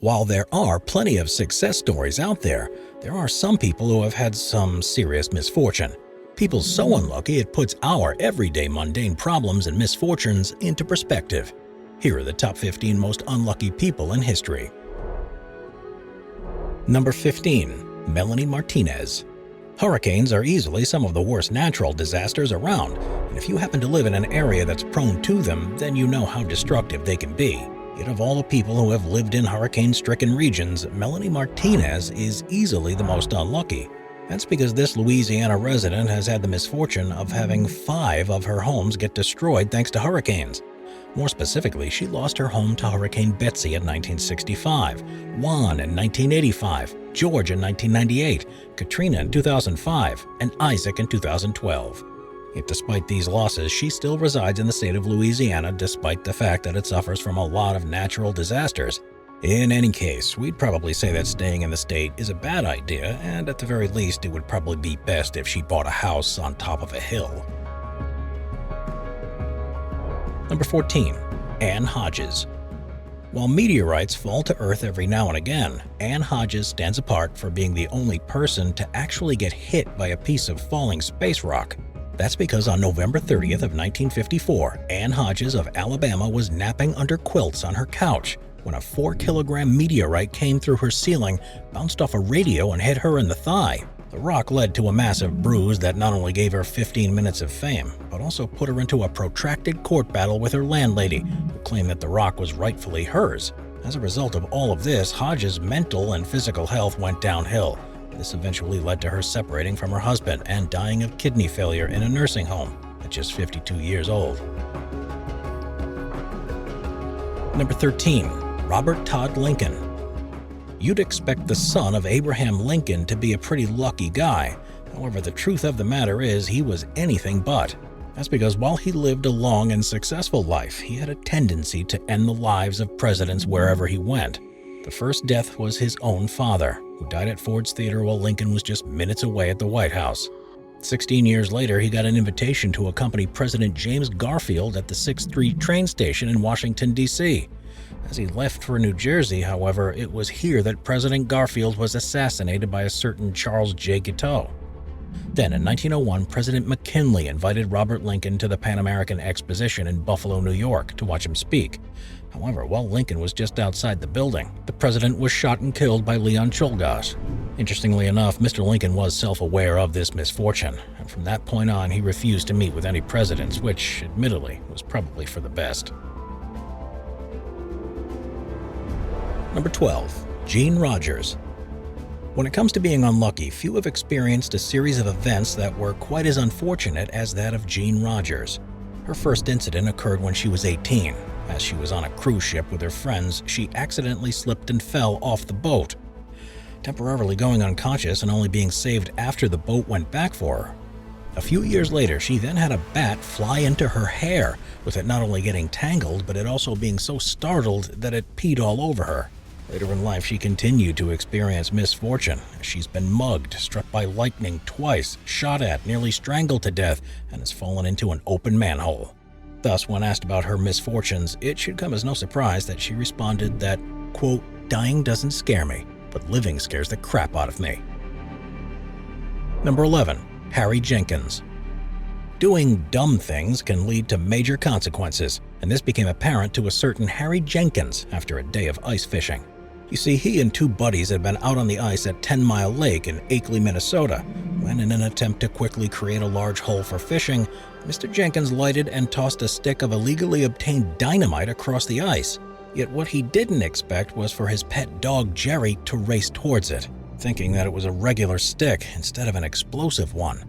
While there are plenty of success stories out there, there are some people who have had some serious misfortune. People so unlucky it puts our everyday mundane problems and misfortunes into perspective. Here are the top 15 most unlucky people in history. Number 15. Melanie Martinez. Hurricanes are easily some of the worst natural disasters around, and if you happen to live in an area that's prone to them, then you know how destructive they can be. Yet of all the people who have lived in hurricane-stricken regions, Melanie Martinez is easily the most unlucky. That's because this Louisiana resident has had the misfortune of having 5 of her homes get destroyed thanks to hurricanes. More specifically, she lost her home to Hurricane Betsy in 1965, Juan in 1985, George in 1998, Katrina in 2005, and Isaac in 2012. Yet despite these losses, she still resides in the state of Louisiana despite the fact that it suffers from a lot of natural disasters. In any case, we'd probably say that staying in the state is a bad idea, and at the very least it would probably be best if she bought a house on top of a hill. Number 14. Ann Hodges. While meteorites fall to Earth every now and again, Ann Hodges stands apart for being the only person to actually get hit by a piece of falling space rock. That's because on November 30th of 1954, Ann Hodges of Alabama was napping under quilts on her couch when a 4-kilogram meteorite came through her ceiling, bounced off a radio, and hit her in the thigh. The rock led to a massive bruise that not only gave her 15 minutes of fame, but also put her into a protracted court battle with her landlady, who claimed that the rock was rightfully hers. As a result of all of this, Hodges' mental and physical health went downhill. This eventually led to her separating from her husband and dying of kidney failure in a nursing home at just 52 years old. Number 13. Robert Todd Lincoln. You'd expect the son of Abraham Lincoln to be a pretty lucky guy. However, the truth of the matter is he was anything but. That's because while he lived a long and successful life, he had a tendency to end the lives of presidents wherever he went. The first death was his own father, who died at Ford's Theater while Lincoln was just minutes away at the White House. 16 years later, he got an invitation to accompany President James Garfield at the 6th Street train station in Washington, D.C. As he left for New Jersey, however, it was here that President Garfield was assassinated by a certain Charles J. Guiteau. Then, in 1901, President McKinley invited Robert Lincoln to the Pan American Exposition in Buffalo, New York, to watch him speak. However, while Lincoln was just outside the building, the president was shot and killed by Leon Czolgosz. Interestingly enough, Mr. Lincoln was self-aware of this misfortune, and from that point on, he refused to meet with any presidents, which, admittedly, was probably for the best. Number 12. Jean Rogers. When it comes to being unlucky, few have experienced a series of events that were quite as unfortunate as that of Jean Rogers. Her first incident occurred when she was 18. As she was on a cruise ship with her friends, she accidentally slipped and fell off the boat. Temporarily going unconscious and only being saved after the boat went back for her. A few years later, she then had a bat fly into her hair, with it not only getting tangled, but it also being so startled that it peed all over her. Later in life, she continued to experience misfortune. She's been mugged, struck by lightning twice, shot at, nearly strangled to death, and has fallen into an open manhole. Thus, when asked about her misfortunes, it should come as no surprise that she responded that, quote, "Dying doesn't scare me, but living scares the crap out of me." Number 11. Harry Jenkins. Doing dumb things can lead to major consequences, and this became apparent to a certain Harry Jenkins after a day of ice fishing. You see, he and 2 buddies had been out on the ice at 10 Mile Lake in Akeley, Minnesota, when in an attempt to quickly create a large hole for fishing, Mr. Jenkins lighted and tossed a stick of illegally obtained dynamite across the ice. Yet what he didn't expect was for his pet dog Jerry to race towards it, thinking that it was a regular stick instead of an explosive one.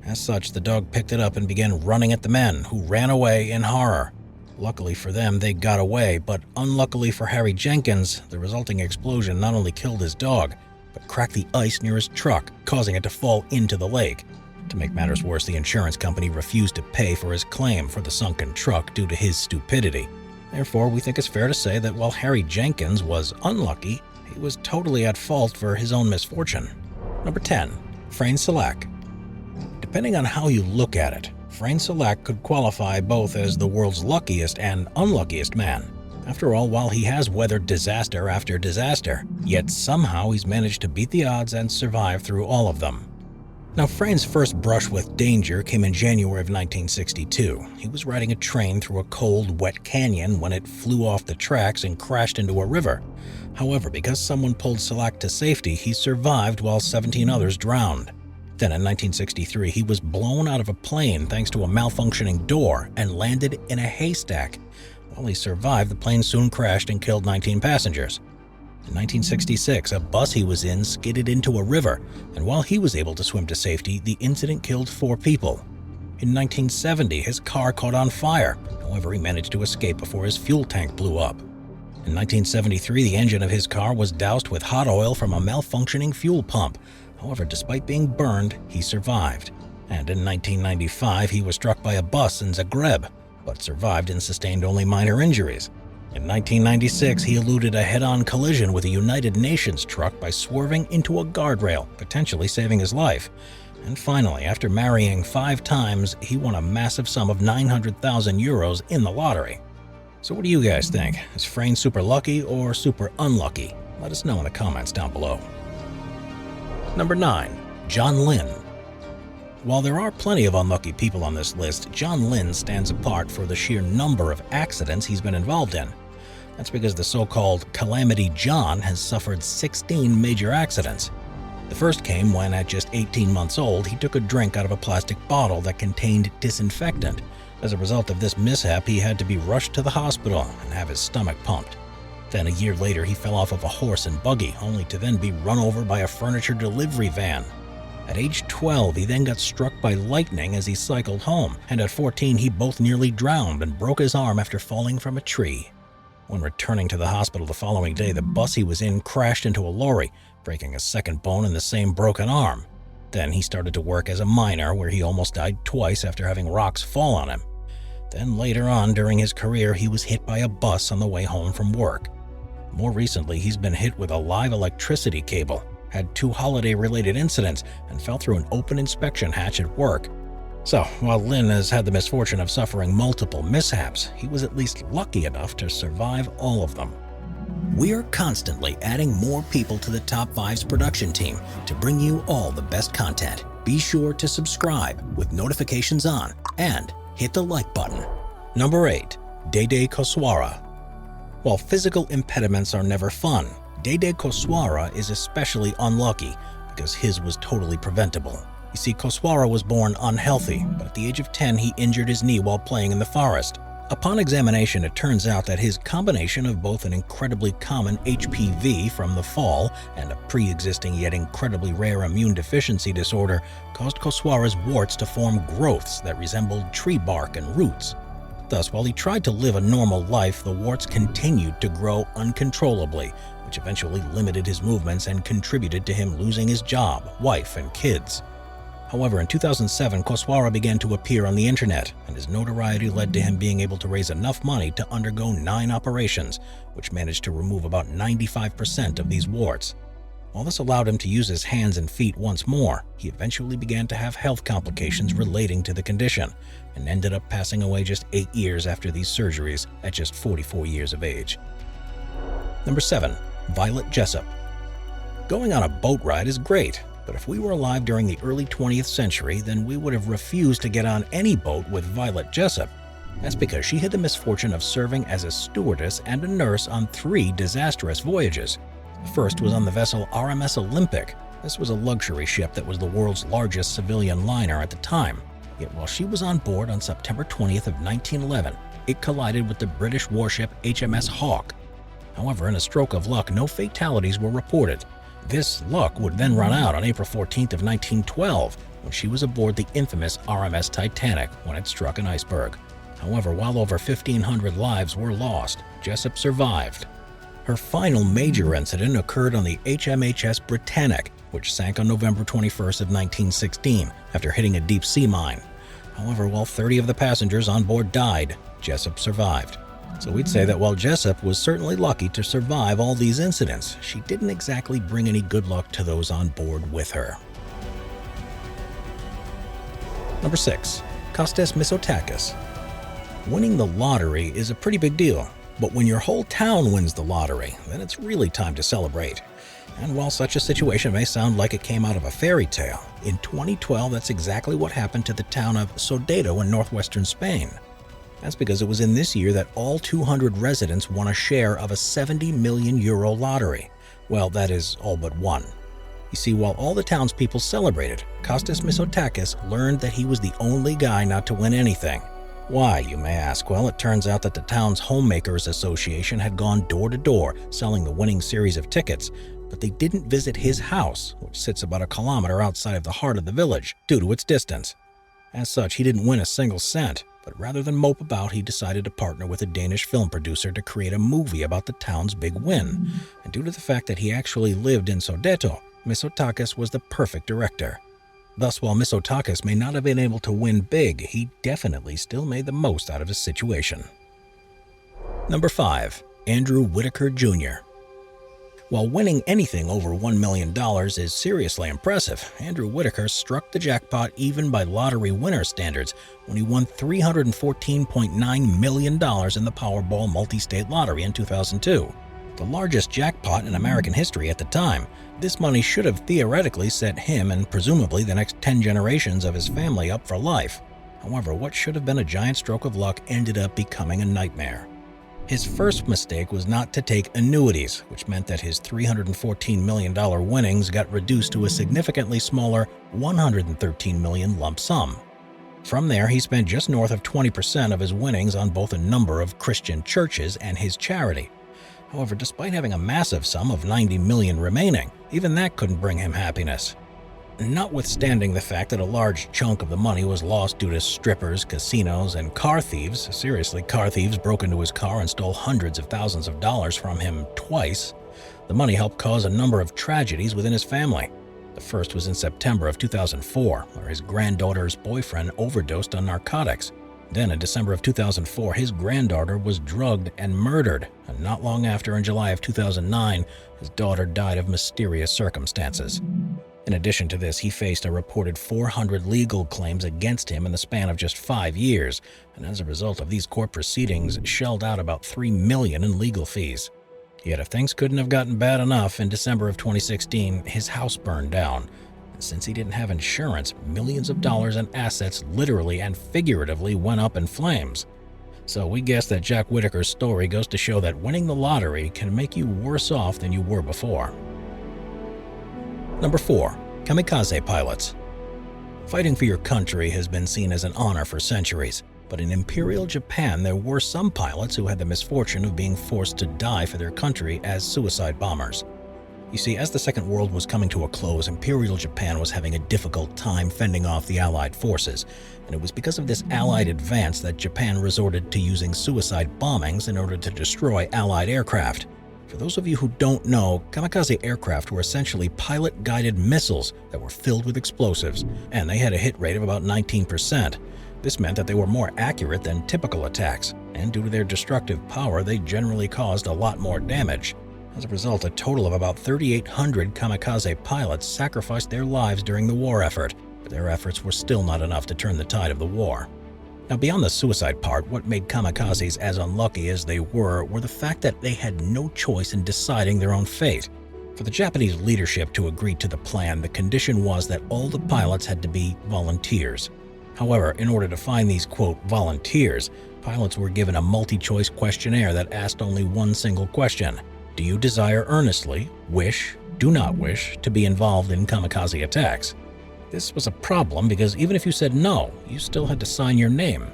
As such, the dog picked it up and began running at the men, who ran away in horror. Luckily for them, they got away, but unluckily for Harry Jenkins, the resulting explosion not only killed his dog, but cracked the ice near his truck, causing it to fall into the lake. To make matters worse, the insurance company refused to pay for his claim for the sunken truck due to his stupidity. Therefore, we think it's fair to say that while Harry Jenkins was unlucky, he was totally at fault for his own misfortune. Number 10. Frans Sylla. Depending on how you look at it, Frans Sylla could qualify both as the world's luckiest and unluckiest man. After all, while he has weathered disaster after disaster, yet somehow he's managed to beat the odds and survive through all of them. Now, Frans' first brush with danger came in January of 1962. He was riding a train through a cold, wet canyon when it flew off the tracks and crashed into a river. However, because someone pulled Sylla to safety, he survived while 17 others drowned. Then in 1963, he was blown out of a plane thanks to a malfunctioning door and landed in a haystack. While he survived, the plane soon crashed and killed 19 passengers. In 1966, a bus he was in skidded into a river, and while he was able to swim to safety, the incident killed 4 people. In 1970, his car caught on fire. However, he managed to escape before his fuel tank blew up. In 1973, the engine of his car was doused with hot oil from a malfunctioning fuel pump. However, despite being burned, he survived. And in 1995, he was struck by a bus in Zagreb, but survived and sustained only minor injuries. In 1996, he eluded a head-on collision with a United Nations truck by swerving into a guardrail, potentially saving his life. And finally, after marrying 5 times, he won a massive sum of 900,000 euros in the lottery. So what do you guys think? Is Frans super lucky or super unlucky? Let us know in the comments down below. Number 9. John Lynn. While there are plenty of unlucky people on this list, John Lynn stands apart for the sheer number of accidents he's been involved in. That's because the so-called Calamity John has suffered 16 major accidents. The first came when, at just 18 months old, he took a drink out of a plastic bottle that contained disinfectant. As a result of this mishap, he had to be rushed to the hospital and have his stomach pumped. Then a year later, he fell off of a horse and buggy, only to then be run over by a furniture delivery van. At age 12, he then got struck by lightning as he cycled home, and at 14, he both nearly drowned and broke his arm after falling from a tree. When returning to the hospital the following day, the bus he was in crashed into a lorry, breaking a second bone in the same broken arm. Then he started to work as a miner, where he almost died twice after having rocks fall on him. Then later on during his career, he was hit by a bus on the way home from work. More recently, he's been hit with a live electricity cable, had 2 holiday-related incidents, and fell through an open inspection hatch at work. So, while Lynn has had the misfortune of suffering multiple mishaps, he was at least lucky enough to survive all of them. We're constantly adding more people to the Top 5's production team to bring you all the best content. Be sure to subscribe with notifications on and hit the like button. Number 8. Dede Koswara. While physical impediments are never fun, Dede Koswara is especially unlucky because his was totally preventable. You see, Koswara was born unhealthy, but at the age of 10 he injured his knee while playing in the forest. Upon examination, it turns out that his combination of both an incredibly common HPV from the fall and a pre-existing yet incredibly rare immune deficiency disorder caused Koswara's warts to form growths that resembled tree bark and roots. Thus, while he tried to live a normal life, the warts continued to grow uncontrollably, which eventually limited his movements and contributed to him losing his job, wife, and kids. However, in 2007, Koswara began to appear on the internet, and his notoriety led to him being able to raise enough money to undergo 9 operations, which managed to remove about 95% of these warts. While this allowed him to use his hands and feet once more, he eventually began to have health complications relating to the condition, and ended up passing away just 8 years after these surgeries at just 44 years of age. Number 7. Violet Jesup. Going on a boat ride is great, but if we were alive during the early 20th century, then we would have refused to get on any boat with Violet Jesup. That's because she had the misfortune of serving as a stewardess and a nurse on 3 disastrous voyages. The first was on the vessel RMS Olympic. This was a luxury ship that was the world's largest civilian liner at the time. Yet while she was on board on September 20th of 1911, it collided with the British warship HMS Hawke. However, in a stroke of luck, no fatalities were reported. This luck would then run out on April 14th of 1912, when she was aboard the infamous RMS Titanic when it struck an iceberg. However, while over 1,500 lives were lost, Jesup survived. Her final major incident occurred on the HMHS Britannic, which sank on November 21st of 1916 after hitting a deep-sea mine. However, while 30 of the passengers on board died, Jesup survived. So we'd say that while Jesup was certainly lucky to survive all these incidents, she didn't exactly bring any good luck to those on board with her. Number 6. Kostis Misotakus. Winning the lottery is a pretty big deal. But when your whole town wins the lottery, then it's really time to celebrate. And while such a situation may sound like it came out of a fairy tale, in 2012 that's exactly what happened to the town of Sodeto in northwestern Spain. That's because it was in this year that all 200 residents won a share of a €70 million lottery. Well, that is all but one. You see, while all the townspeople celebrated, Kostis Misotakus learned that he was the only guy not to win anything. Why, you may ask? Well, it turns out that the town's Homemakers Association had gone door to door selling the winning series of tickets, but they didn't visit his house, which sits about a kilometer outside of the heart of the village, due to its distance. As such, he didn't win a single cent, but rather than mope about, he decided to partner with a Danish film producer to create a movie about the town's big win. And due to the fact that he actually lived in Sodeto, Misotakus was the perfect director. Thus, while Misotakus may not have been able to win big, he definitely still made the most out of his situation. Number 5. Andrew Whittaker Jr. While winning anything over $1 million is seriously impressive, Andrew Whittaker struck the jackpot even by lottery winner standards when he won $314.9 million in the Powerball multi-state lottery in 2002. The largest jackpot in American history at the time. This money should have theoretically set him and presumably the next 10 generations of his family up for life. However, what should have been a giant stroke of luck ended up becoming a nightmare. His first mistake was not to take annuities, which meant that his $314 million winnings got reduced to a significantly smaller $113 million lump sum. From there, he spent just north of 20% of his winnings on both a number of Christian churches and his charity. However, despite having a massive sum of $90 million remaining, even that couldn't bring him happiness. Notwithstanding the fact that a large chunk of the money was lost due to strippers, casinos, and car thieves, seriously, car thieves broke into his car and stole hundreds of thousands of dollars from him twice, the money helped cause a number of tragedies within his family. The first was in September of 2004, where his granddaughter's boyfriend overdosed on narcotics. Then in December of 2004, his granddaughter was drugged and murdered, and not long after, in July of 2009, his daughter died of mysterious circumstances. In addition to this, he faced a reported 400 legal claims against him in the span of just 5 years, and as a result of these court proceedings, shelled out about $3 million in legal fees. Yet if things couldn't have gotten bad enough, in December of 2016, his house burned down. And since he didn't have insurance, millions of dollars in assets literally and figuratively went up in flames. So we guess that Jack Whittaker's story goes to show that winning the lottery can make you worse off than you were before. Number 4. Kamikaze pilots. Fighting for your country has been seen as an honor for centuries, but in Imperial Japan there were some pilots who had the misfortune of being forced to die for their country as suicide bombers. You see, as the Second World was coming to a close, Imperial Japan was having a difficult time fending off the Allied forces, and it was because of this Allied advance that Japan resorted to using suicide bombings in order to destroy Allied aircraft. For those of you who don't know, kamikaze aircraft were essentially pilot-guided missiles that were filled with explosives, and they had a hit rate of about 19%. This meant that they were more accurate than typical attacks, and due to their destructive power, they generally caused a lot more damage. As a result, a total of about 3,800 kamikaze pilots sacrificed their lives during the war effort, but their efforts were still not enough to turn the tide of the war. Now, beyond the suicide part, what made kamikazes as unlucky as they were the fact that they had no choice in deciding their own fate. For the Japanese leadership to agree to the plan, the condition was that all the pilots had to be volunteers. However, in order to find these, quote, volunteers, pilots were given a multi-choice questionnaire that asked only one single question. Do you desire earnestly, wish, do not wish, to be involved in kamikaze attacks? This was a problem because even if you said no, you still had to sign your name.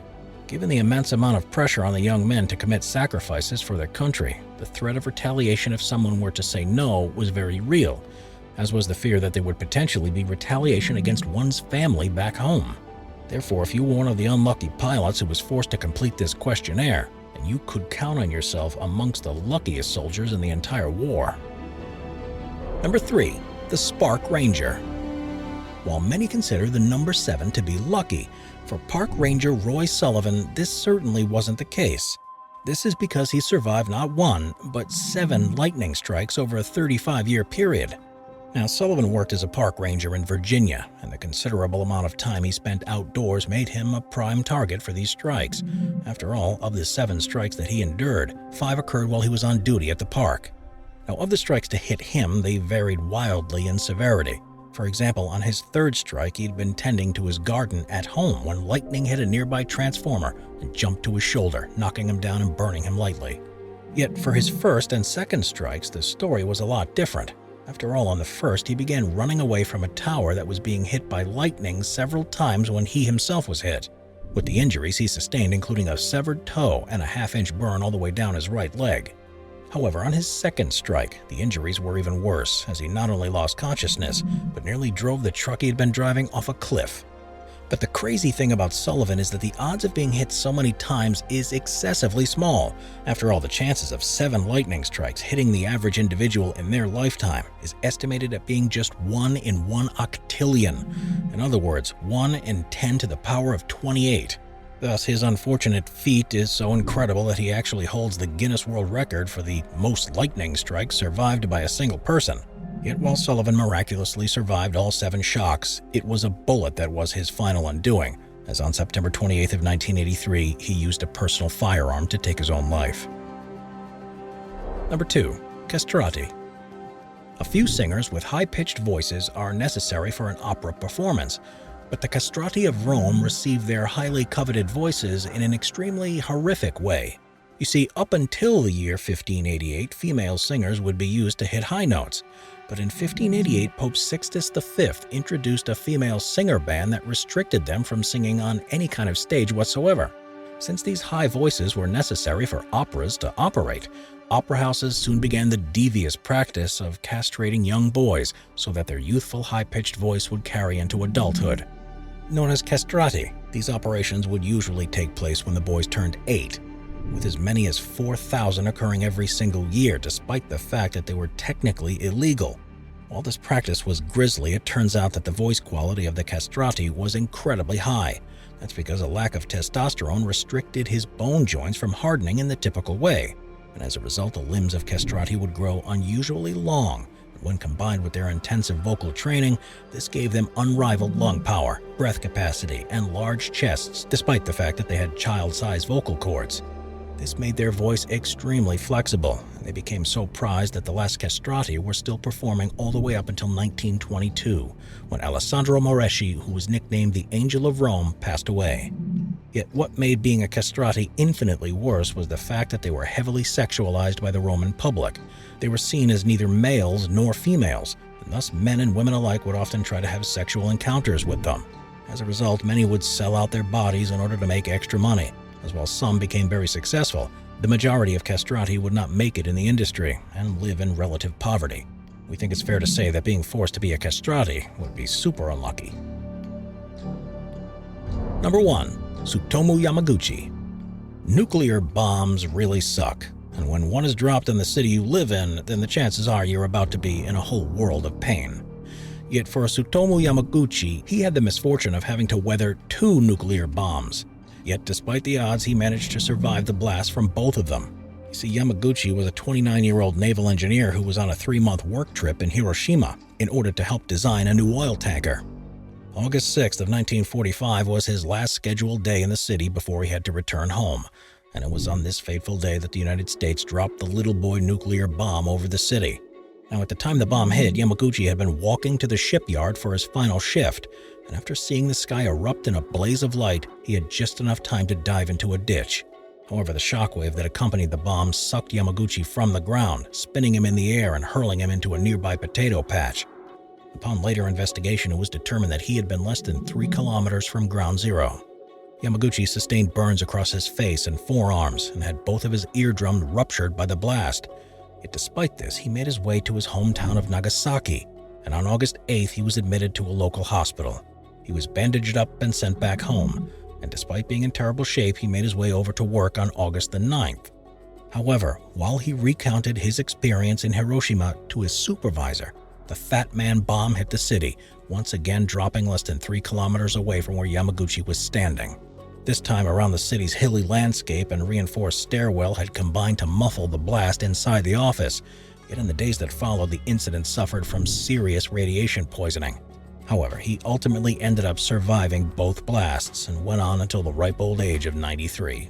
Given the immense amount of pressure on the young men to commit sacrifices for their country, the threat of retaliation if someone were to say no was very real, as was the fear that there would potentially be retaliation against one's family back home. Therefore, if you were one of the unlucky pilots who was forced to complete this questionnaire, then you could count on yourself amongst the luckiest soldiers in the entire war. Number 3. The Spark Ranger. While many consider the number 7 to be lucky, for Park Ranger Roy Sullivan, this certainly wasn't the case. This is because he survived not 1, but 7 lightning strikes over a 35-year period. Now, Sullivan worked as a park ranger in Virginia, and the considerable amount of time he spent outdoors made him a prime target for these strikes. After all, of the 7 strikes that he endured, 5 occurred while he was on duty at the park. Now, of the strikes to hit him, they varied wildly in severity. For example, on his 3rd strike, he'd been tending to his garden at home when lightning hit a nearby transformer and jumped to his shoulder, knocking him down and burning him lightly. Yet for his 1st and 2nd strikes, the story was a lot different. After all, on the 1st, he began running away from a tower that was being hit by lightning several times when he himself was hit. With the injuries he sustained, including a severed toe and a half-inch burn all the way down his right leg. However, on his 2nd strike, the injuries were even worse, as he not only lost consciousness, but nearly drove the truck he had been driving off a cliff. But the crazy thing about Sullivan is that the odds of being hit so many times is excessively small. After all, the chances of 7 lightning strikes hitting the average individual in their lifetime is estimated at being just 1 in 1 octillion. In other words, 1 in 10 to the power of 28. Thus, his unfortunate feat is so incredible that he actually holds the Guinness World Record for the most lightning strikes survived by a single person. Yet while Sullivan miraculously survived all 7 shocks, it was a bullet that was his final undoing, as on September 28th of 1983, he used a personal firearm to take his own life. Number 2. Castrati. A few singers with high-pitched voices are necessary for an opera performance, but the castrati of Rome received their highly coveted voices in an extremely horrific way. You see, up until the year 1588, female singers would be used to hit high notes. But in 1588, Pope Sixtus V introduced a female singer ban that restricted them from singing on any kind of stage whatsoever. Since these high voices were necessary for operas to operate, opera houses soon began the devious practice of castrating young boys so that their youthful high-pitched voice would carry into adulthood. Known as castrati, these operations would usually take place when the boys turned 8. With as many as 4,000 occurring every single year, despite the fact that they were technically illegal. While this practice was grisly, it turns out that the voice quality of the castrati was incredibly high. That's because a lack of testosterone restricted his bone joints from hardening in the typical way, and as a result, the limbs of castrati would grow unusually long. When combined with their intensive vocal training, this gave them unrivaled lung power, breath capacity, and large chests, despite the fact that they had child-sized vocal cords. This made their voice extremely flexible, and they became so prized that the last castrati were still performing all the way up until 1922, when Alessandro Moreschi, who was nicknamed the Angel of Rome, passed away. Yet what made being a castrati infinitely worse was the fact that they were heavily sexualized by the Roman public. They were seen as neither males nor females, and thus men and women alike would often try to have sexual encounters with them. As a result, many would sell out their bodies in order to make extra money. As while some became very successful, the majority of castrati would not make it in the industry and live in relative poverty. We think it's fair to say that being forced to be a castrati would be super unlucky. Number 1. Tsutomu Yamaguchi. Nuclear bombs really suck, and when one is dropped in the city you live in, then the chances are you're about to be in a whole world of pain. Yet for Tsutomu Yamaguchi, he had the misfortune of having to weather 2 nuclear bombs. Yet despite the odds, he managed to survive the blast from both of them. You see, Yamaguchi was a 29-year-old naval engineer who was on a 3-month work trip in Hiroshima in order to help design a new oil tanker. August 6th of 1945 was his last scheduled day in the city before he had to return home, and it was on this fateful day that the United States dropped the little boy nuclear bomb over the city. Now, at the time the bomb hit, Yamaguchi had been walking to the shipyard for his final shift, and after seeing the sky erupt in a blaze of light, he had just enough time to dive into a ditch. However, the shockwave that accompanied the bomb sucked Yamaguchi from the ground, spinning him in the air and hurling him into a nearby potato patch. Upon later investigation, it was determined that he had been less than 3 kilometers from ground zero. Yamaguchi sustained burns across his face and forearms and had both of his eardrums ruptured by the blast. Yet despite this, he made his way to his hometown of Nagasaki, and on August 8th he was admitted to a local hospital. He was bandaged up and sent back home, and despite being in terrible shape, he made his way over to work on August the 9th. However, while he recounted his experience in Hiroshima to his supervisor, the Fat Man bomb hit the city, once again dropping less than 3 kilometers away from where Yamaguchi was standing. This time around, the city's hilly landscape and reinforced stairwell had combined to muffle the blast inside the office, Yet in the days that followed, the incident suffered from serious radiation poisoning. However, he ultimately ended up surviving both blasts and went on until the ripe old age of 93.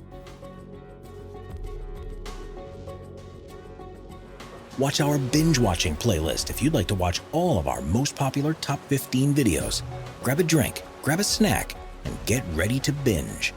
Watch our binge-watching playlist if you'd like to watch all of our most popular top 15 videos. Grab a drink, grab a snack, and get ready to binge.